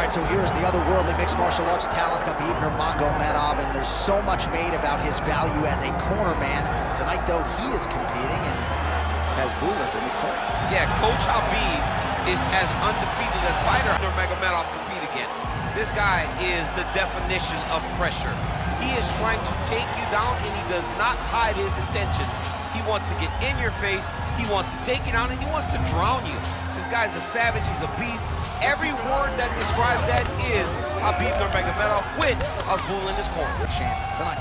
right, so here's the otherworldly mixed martial arts talent, Khabib Nurmagomedov, and there's so much made about his value as a corner man. Tonight, though, he is competing and has Bulas in his corner. Yeah, Coach Habib is as undefeated as fighter Nurmagomedov compete again. This guy is the definition of pressure. He is trying to take you down, and he does not hide his intentions. He wants to get in your face, he wants to take you down, and he wants to drown you. This guy's a savage, he's a beast. Every word that describes that is Khabib Nurmagomedov with Azbul in his corner. Champ tonight.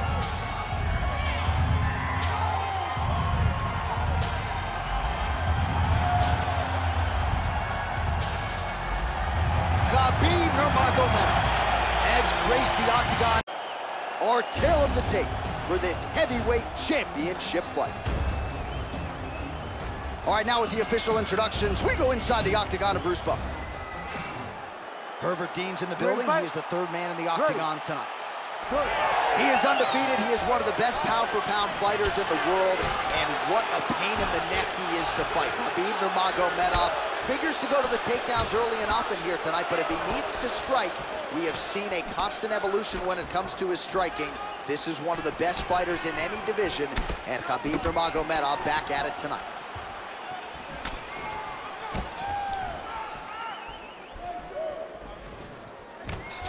Khabib Nurmagomedov has graced the octagon. Our tale of the tape for this heavyweight championship fight. All right, now with the official introductions, we go inside the octagon of Bruce Buffer. Herbert Dean's in the building. He is the third man in the octagon tonight. He is undefeated. He is one of the best pound-for-pound fighters in the world, and what a pain in the neck he is to fight. Khabib Nurmagomedov figures to go to the takedowns early and often here tonight, but if he needs to strike, we have seen a constant evolution when it comes to his striking. This is one of the best fighters in any division, and Khabib Nurmagomedov back at it tonight.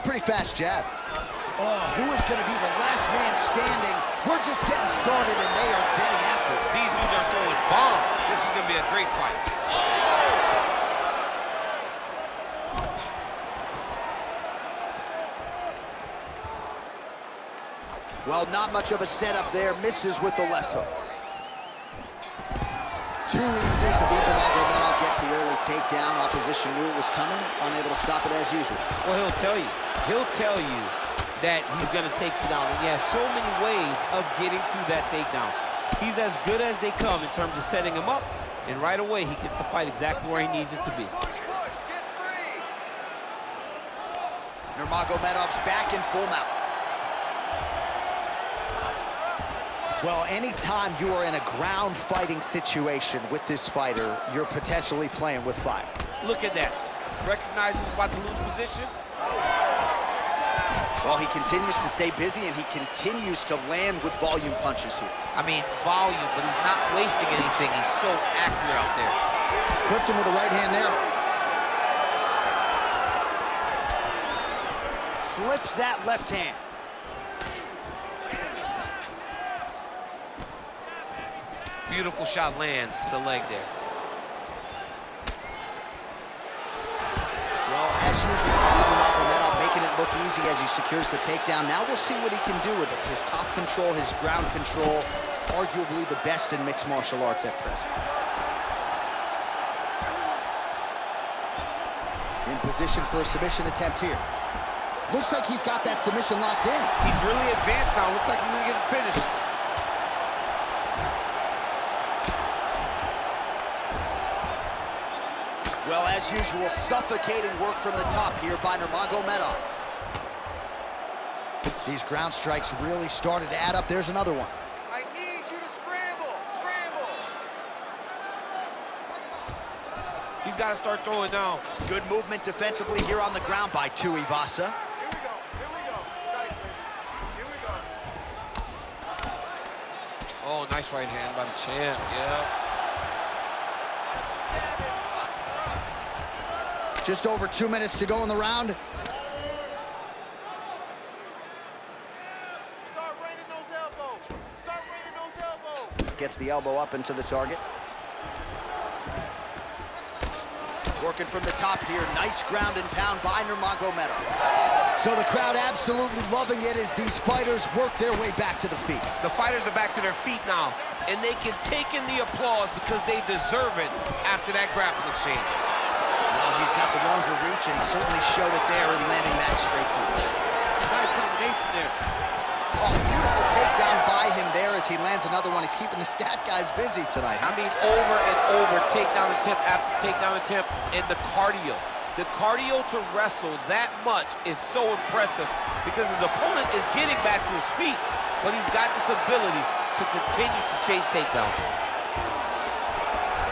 Pretty fast jab. Oh, who is going to be the last man standing? We're just getting started, and they are getting after it. These dudes are throwing bombs. This is going to be a great fight. Well, not much of a setup there. Misses with the left hook. Too easy. Khabib Nurmagomedov gets the early takedown. Opposition knew it was coming, unable to stop it as usual. Well, he'll tell you that he's going to take you down. And he has so many ways of getting to that takedown. He's as good as they come in terms of setting him up, and right away he gets the fight exactly where he needs it to be. Nurmagomedov's back in full mount. Well, anytime you are in a ground fighting situation with this fighter, you're potentially playing with fire. Look at that. Recognize he was about to lose position. Well, he continues to stay busy, and he continues to land with volume punches here. I mean, volume, but he's not wasting anything. He's so accurate out there. Clipped him with the right hand there. Slips that left hand. Beautiful shot lands to the leg there. Well, as usual, Nurmagomedov making it look easy as he secures the takedown. Now we'll see what he can do with it. His top control, his ground control, arguably the best in mixed martial arts at present. In position for a submission attempt here. Looks like he's got that submission locked in. He's really advanced now. Looks like he's gonna get it finished. Well, as usual, suffocating work from the top here by Nurmagomedov. These ground strikes really started to add up. There's another one. I need you to scramble, scramble. He's got to start throwing down. Good movement defensively here on the ground by Tai Tuivasa. Here we go, here we go. Here we go. Oh, nice right hand by the champ, yeah. Just over 2 minutes to go in the round. Start raining those elbows. Start raining those elbows. Gets the elbow up into the target. Working from the top here. Nice ground and pound by Nurmagomedov. So the crowd absolutely loving it as these fighters work their way back to the feet. The fighters are back to their feet now, and they can take in the applause because they deserve it after that grappling exchange. He's got the longer reach, and he certainly showed it there in landing that straight punch. Nice combination there. Oh, beautiful takedown by him there as he lands another one. He's keeping the stat guys busy tonight. I mean, over and over, takedown attempt after takedown attempt, and the cardio. The cardio to wrestle that much is so impressive because his opponent is getting back to his feet, but he's got this ability to continue to chase takedowns.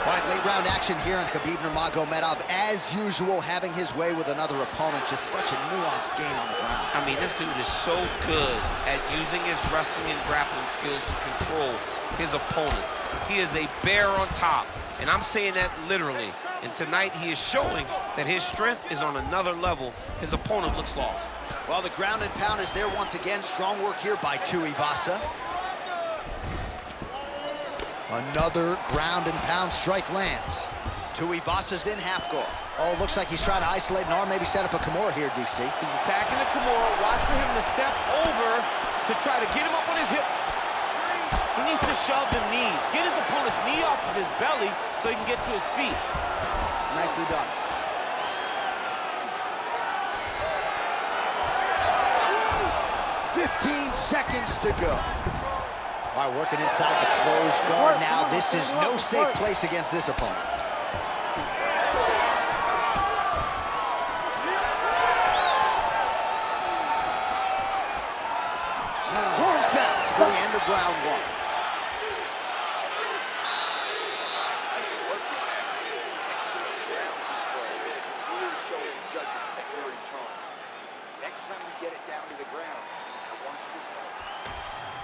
All right, late round action here on Khabib Nurmagomedov. As usual, having his way with another opponent. Just such a nuanced game on the ground. I mean, this dude is so good at using his wrestling and grappling skills to control his opponents. He is a bear on top, and I'm saying that literally. And tonight, he is showing that his strength is on another level. His opponent looks lost. Well, the ground and pound is there once again. Strong work here by Tai Tuivasa. Another ground and pound strike lands. Tuivasa's in half guard. Oh, looks like he's trying to isolate an arm, maybe set up a Kimura here, DC. He's attacking the Kimura. Watch for him to step over to try to get him up on his hip. He needs to shove the knees. Get his opponent's knee off of his belly so he can get to his feet. Nicely done. "15 seconds to go." All right, working inside the closed guard now. This is no safe place against this opponent. Horn sounds for the end of round one. Next time we get it down to the ground, I want you to start.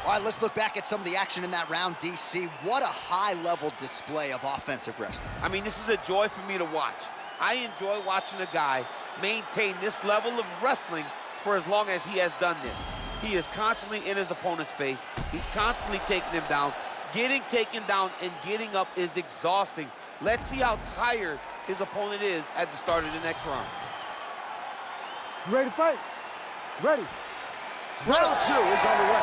All right, let's look back at some of the action in that round, DC. What a high-level display of offensive wrestling. I mean, this is a joy for me to watch. I enjoy watching a guy maintain this level of wrestling for as long as he has done this. He is constantly in his opponent's face. He's constantly taking him down. Getting taken down and getting up is exhausting. Let's see how tired his opponent is at the start of the next round. You ready to fight? Ready. Round two is underway.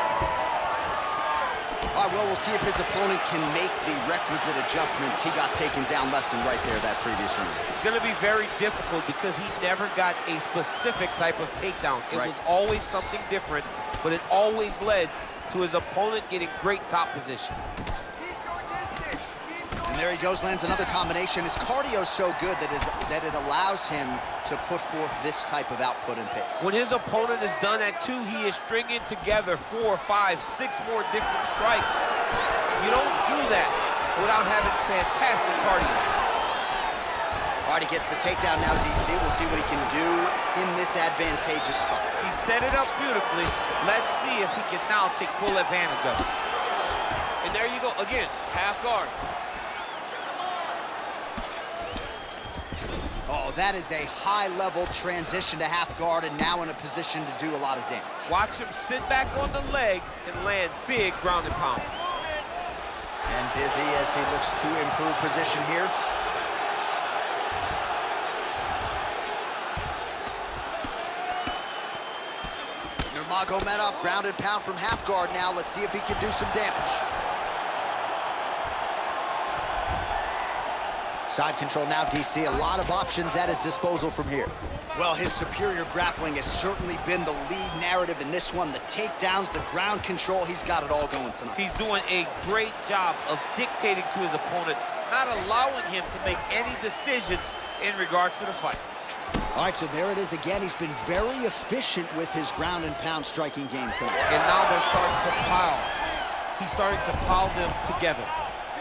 All right, well, we'll see if his opponent can make the requisite adjustments. He got taken down left and right there that previous round. It's going to be very difficult because he never got a specific type of takedown. It was always something different, but it always led to his opponent getting great top position. And there he goes, lands another combination. His cardio's so good that it allows him to put forth this type of output and pace. When his opponent is done at two, he is stringing together 4, 5, 6 more different strikes. You don't do that without having fantastic cardio. All right, he gets the takedown now, DC. We'll see what he can do in this advantageous spot. He set it up beautifully. Let's see if he can now take full advantage of it. And there you go, again, half guard. Oh, that is a high-level transition to half guard and now in a position to do a lot of damage. Watch him sit back on the leg and land big ground and pound. And busy as he looks to improve position here. Nurmagomedov ground and pound from half guard now. Let's see if he can do some damage. Side control now, DC. A lot of options at his disposal from here. Well, his superior grappling has certainly been the lead narrative in this one. The takedowns, the ground control, he's got it all going tonight. He's doing a great job of dictating to his opponent, not allowing him to make any decisions in regards to the fight. All right, so there it is again. He's been very efficient with his ground and pound striking game tonight. And now they're starting to pile. He's starting to pile them together.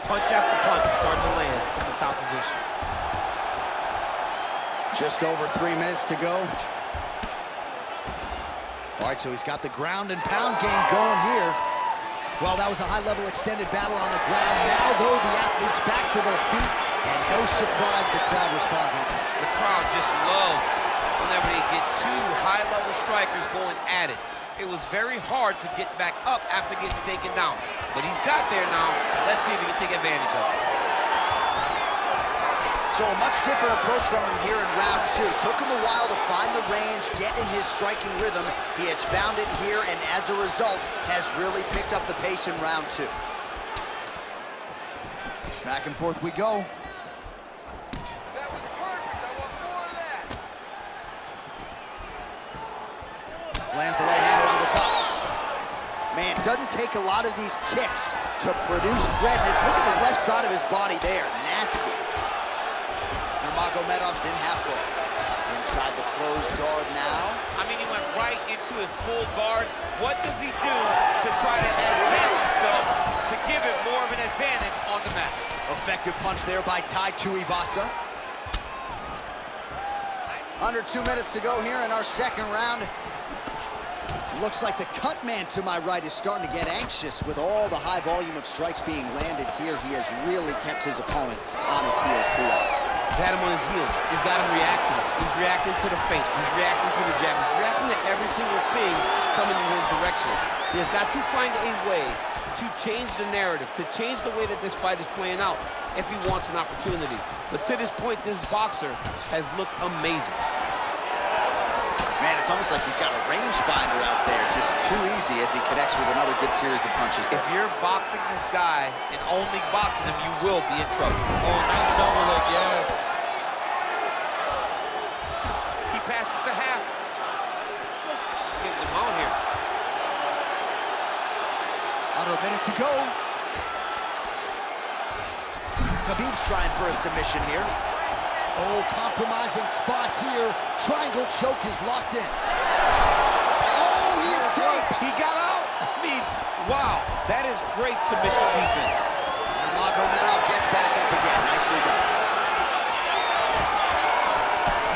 Punch after punch starting to land in the top position. Just over 3 minutes to go. All right, so he's got the ground and pound game going here. Well, that was a high-level extended battle on the ground. Now, though, the athletes back to their feet, and no surprise the crowd responds. The crowd just loves whenever they get two high-level strikers going at it. It was very hard to get back up after getting taken down. But he's got there now. Let's see if he can take advantage of it. So a much different approach from him here in round two. Took him a while to find the range, get in his striking rhythm. He has found it here, and as a result, has really picked up the pace in round two. Back and forth we go. That was perfect. I want more of that. Lands the right hand over the top. Man, doesn't take a lot of these kicks to produce redness. Look at the left side of his body there. Nasty. Nurmagomedov's in half guard. Inside the closed guard now. I mean, he went right into his full guard. What does he do to try to advance himself to give it more of an advantage on the mat? Effective punch there by Tai Tuivasa. Under 2 minutes to go here in our second round. Looks like the cut man to my right is starting to get anxious with all the high volume of strikes being landed here. He has really kept his opponent on his heels throughout. He's had him on his heels. He's got him reacting. He's reacting to the feints. He's reacting to the jab. He's reacting to every single thing coming in his direction. He has got to find a way to change the narrative, to change the way that this fight is playing out if he wants an opportunity. But to this point, this boxer has looked amazing. Man, it's almost like he's got a rangefinder out there, just too easy as he connects with another good series of punches there. If you're boxing this guy and only boxing him, you will be in trouble. Oh, nice double hook, yes. He passes to half. Getting him out here. Under a minute to go. Khabib's trying for a submission here. Oh, compromising spot here. Triangle choke is locked in. Oh, he escapes. He got out. I mean, wow. That is great submission defense. Nurmagomedov gets back up again. Nicely done.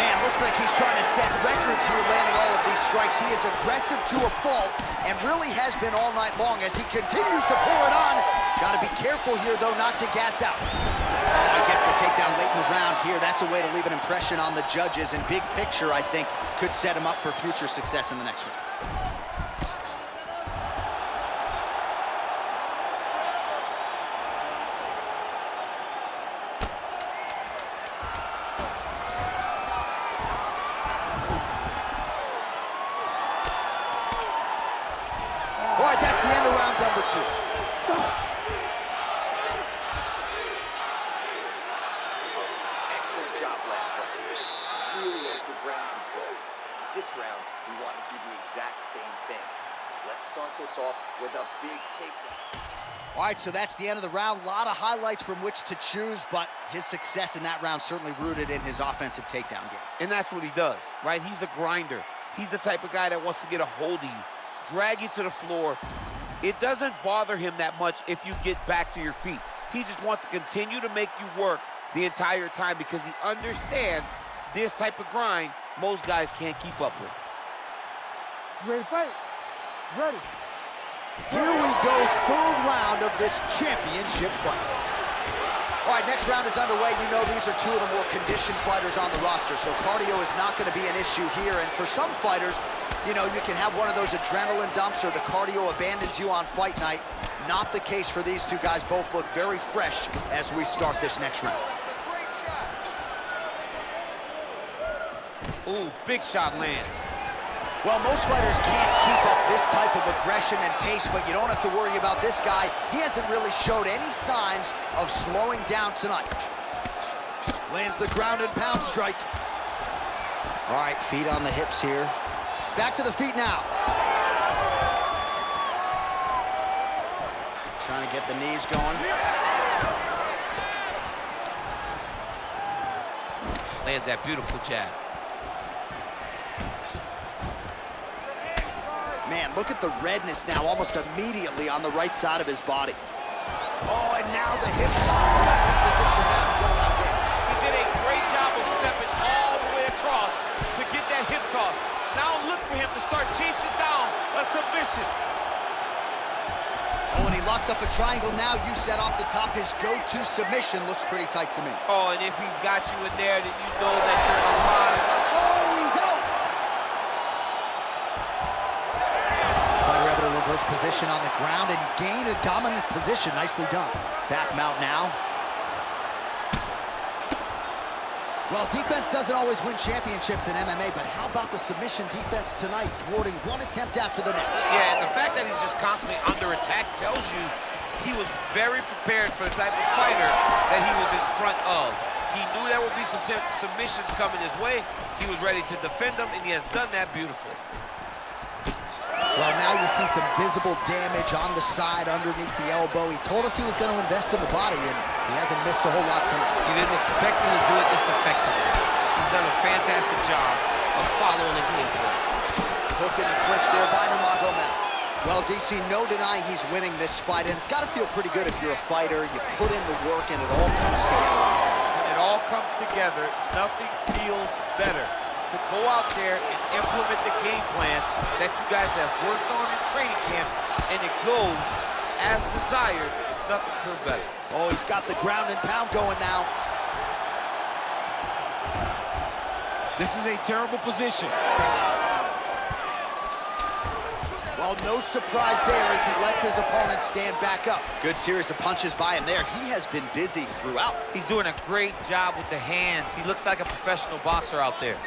Man, looks like he's trying to set records here, landing all of these strikes. He is aggressive to a fault and really has been all night long as he continues to pour it on. Got to be careful here, though, not to gas out. Oh, I guess the takedown late in the round here, that's a way to leave an impression on the judges, and big picture, I think, could set him up for future success in the next round. All right, that's the end of round number 2. This round, we want to do the exact same thing. Let's start this off with a big takedown. All right, so that's the end of the round. A lot of highlights from which to choose, but his success in that round certainly rooted in his offensive takedown game. And that's what he does, right? He's a grinder. He's the type of guy that wants to get a hold of you, drag you to the floor. It doesn't bother him that much if you get back to your feet. He just wants to continue to make you work the entire time because he understands this type of grind most guys can't keep up with. Ready to fight? Ready. Here we go, third round of this championship fight. All right, next round is underway. You know these are two of the more conditioned fighters on the roster, so cardio is not going to be an issue here. And for some fighters, you know, you can have one of those adrenaline dumps or the cardio abandons you on fight night. Not the case for these two guys. Both look very fresh as we start this next round. Ooh, big shot lands. Well, most fighters can't keep up this type of aggression and pace, but you don't have to worry about this guy. He hasn't really showed any signs of slowing down tonight. Lands the ground and pound strike. All right, feet on the hips here. Back to the feet now. Trying to get the knees going. Lands that beautiful jab. Man, look at the redness now almost immediately on the right side of his body. Oh, and now the hip toss in a good position now to go out there. He did a great job of stepping all the way across to get that hip toss. Now look for him to start chasing down a submission. Oh, and he locks up a triangle now. You set off the top. His go-to submission looks pretty tight to me. Oh, and if he's got you in there, then you know that you're in a lot of... Oh, he's out! Fighter able to reverse position on the ground and gain a dominant position. Nicely done. Back mount now. Well, defense doesn't always win championships in MMA, but how about the submission defense tonight, thwarting one attempt after the next? Yeah, and the fact that he's just constantly under attack tells you he was very prepared for the type of fighter that he was in front of. He knew there would be some submissions coming his way. He was ready to defend them, and he has done that beautifully. Well, now you see some visible damage on the side underneath the elbow. He told us he was going to invest in the body, and he hasn't missed a whole lot tonight. You didn't expect him to do it this effectively. He's done a fantastic job of following the game plan. Hook in the clinch there by Nurmagomedov. Well, DC, no denying he's winning this fight, and it's got to feel pretty good if you're a fighter. You put in the work, and it all comes together. When it all comes together, nothing feels better to go out there and implement the game plan that you guys have worked on in training camp, and it goes as desired. Nothing feels better. Oh, he's got the ground and pound going now. This is a terrible position. Well, no surprise there as he lets his opponent stand back up. Good series of punches by him there. He has been busy throughout. He's doing a great job with the hands. He looks like a professional boxer out there.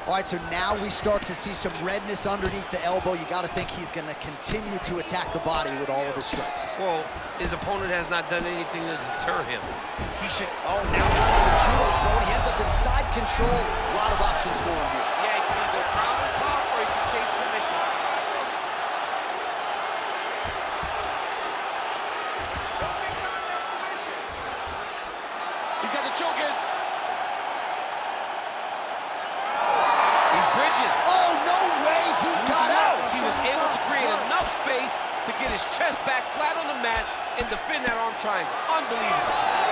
All right, so now we start to see some redness underneath the elbow. You got to think he's going to continue to attack the body with all of his strikes. Well, his opponent has not done anything to deter him. He should... Oh, now down to the judo throw. He ends up in side control. A lot of options for him here. Yeah, he can either go ground and pound or he can chase submission. Don't get caught in that submission. He's got the choke in. He's bridging. Oh, no way he got out. He was able to create enough space to get his chest back flat on the mat and defend that arm triangle. Unbelievable.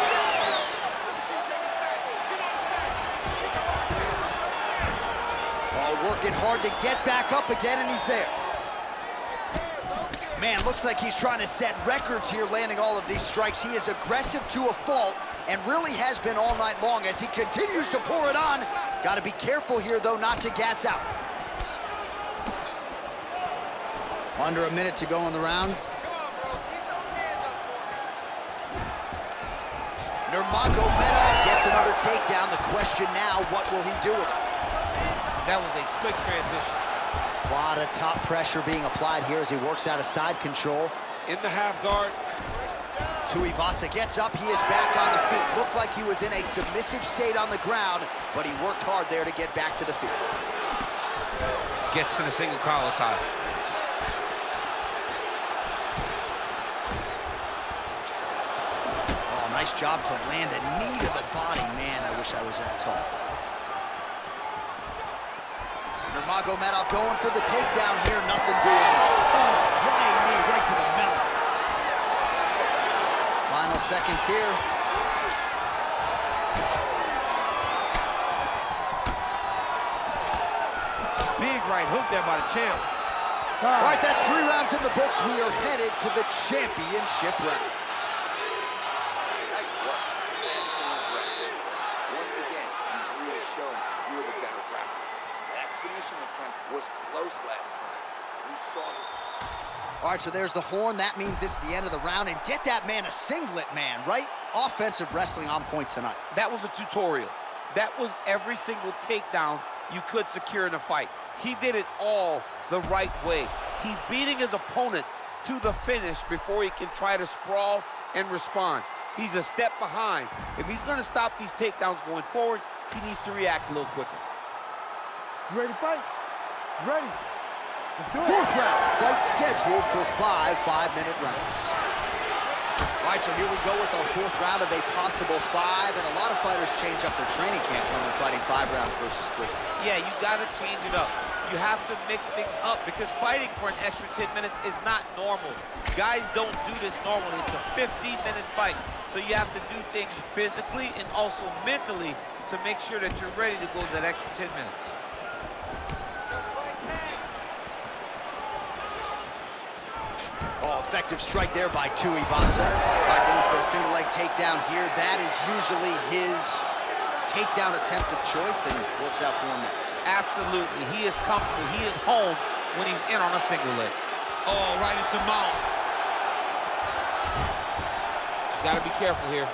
Working hard to get back up again, and he's there. Man, looks like he's trying to set records here, landing all of these strikes. He is aggressive to a fault and really has been all night long as he continues to pour it on. Got to be careful here, though, not to gas out. Under a minute to go in the round. Come on, bro. Keep those hands up for me. Nurmagomedov gets another takedown. The question now, what will he do with it? That was a slick transition. A lot of top pressure being applied here as he works out of side control. In the half guard. Tuivasa gets up, he is back on the feet. Looked like he was in a submissive state on the ground, but he worked hard there to get back to the feet. Gets to the single collar tie. Oh, nice job to land a knee to the body. Man, I wish I was that tall. Nurmagomedov going for the takedown here, nothing doing there. Oh, flying knee right to the melon. Final seconds here. Big right hook there by the champ. All right, that's 3 rounds in the books. We are headed to the championship rounds. Nice work. Excellent record. Once again, he's really shown you're the better grappler. That submission attempt was close last time. We saw it. All right, so there's the horn. That means it's the end of the round. And get that man a singlet, man, right? Offensive wrestling on point tonight. That was a tutorial. That was every single takedown you could secure in a fight. He did it all the right way. He's beating his opponent to the finish before he can try to sprawl and respond. He's a step behind. If he's going to stop these takedowns going forward, he needs to react a little quicker. You ready to fight? Ready. Let's do it. 4th round, fight scheduled for 5 5-minute rounds. All right, so here we go with our 4th round of a possible 5, and a lot of fighters change up their training camp when they're fighting 5 rounds versus 3. Yeah, you got to change it up. You have to mix things up because fighting for an extra 10 minutes is not normal. Guys don't do this normally. It's a 15-minute fight, so you have to do things physically and also mentally to make sure that you're ready to go that extra 10 minutes. Oh, effective strike there by Tuivasa. Going for a single leg takedown here. That is usually his takedown attempt of choice, and works out for him there. Absolutely. He is comfortable. He is home when he's in on a single leg. Oh, right into mount. He's got to be careful here.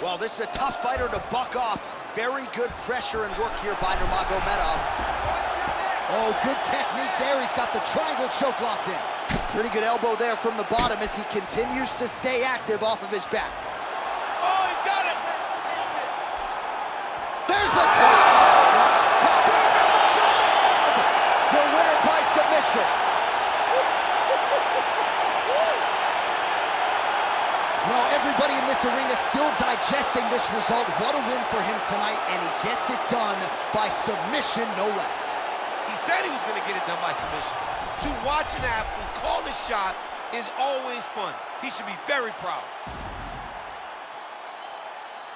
Well, this is a tough fighter to buck off. Very good pressure and work here by Nurmagomedov. Oh, good technique there. He's got the triangle choke locked in. Pretty good elbow there from the bottom as he continues to stay active off of his back. Oh, he's got it. There's the tap. The winner by submission. Well, every Everybody in this arena still digesting this result. What a win for him tonight, and he gets it done by submission, no less. He said he was going to get it done by submission. To watch an athlete call the shot is always fun. He should be very proud.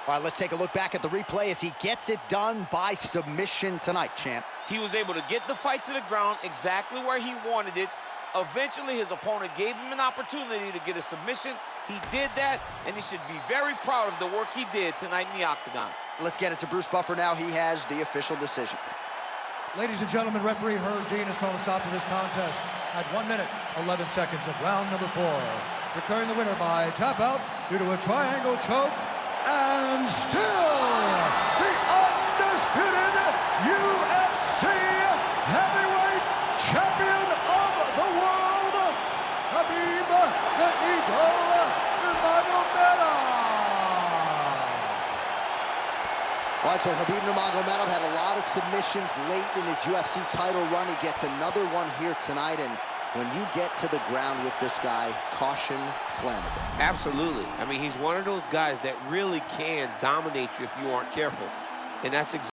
All right, let's take a look back at the replay as he gets it done by submission tonight, champ. He was able to get the fight to the ground exactly where he wanted it. Eventually, his opponent gave him an opportunity to get a submission. He did that, and he should be very proud of the work he did tonight in the octagon. Let's get it to Bruce Buffer now. He has the official decision. Ladies and gentlemen, referee Herb Dean has called a stop to this contest at 1 minute, 11 seconds of round number 4. Declaring the winner by tap out due to a triangle choke, and still the undisputed UFC heavyweight champion of the world, Khabib Nurmagomedov. All right, so Khabib Nurmagomedov had a lot of submissions late in his UFC title run. He gets another one here tonight, and when you get to the ground with this guy, caution flammable. Absolutely. I mean, he's one of those guys that really can dominate you if you aren't careful. And that's exactly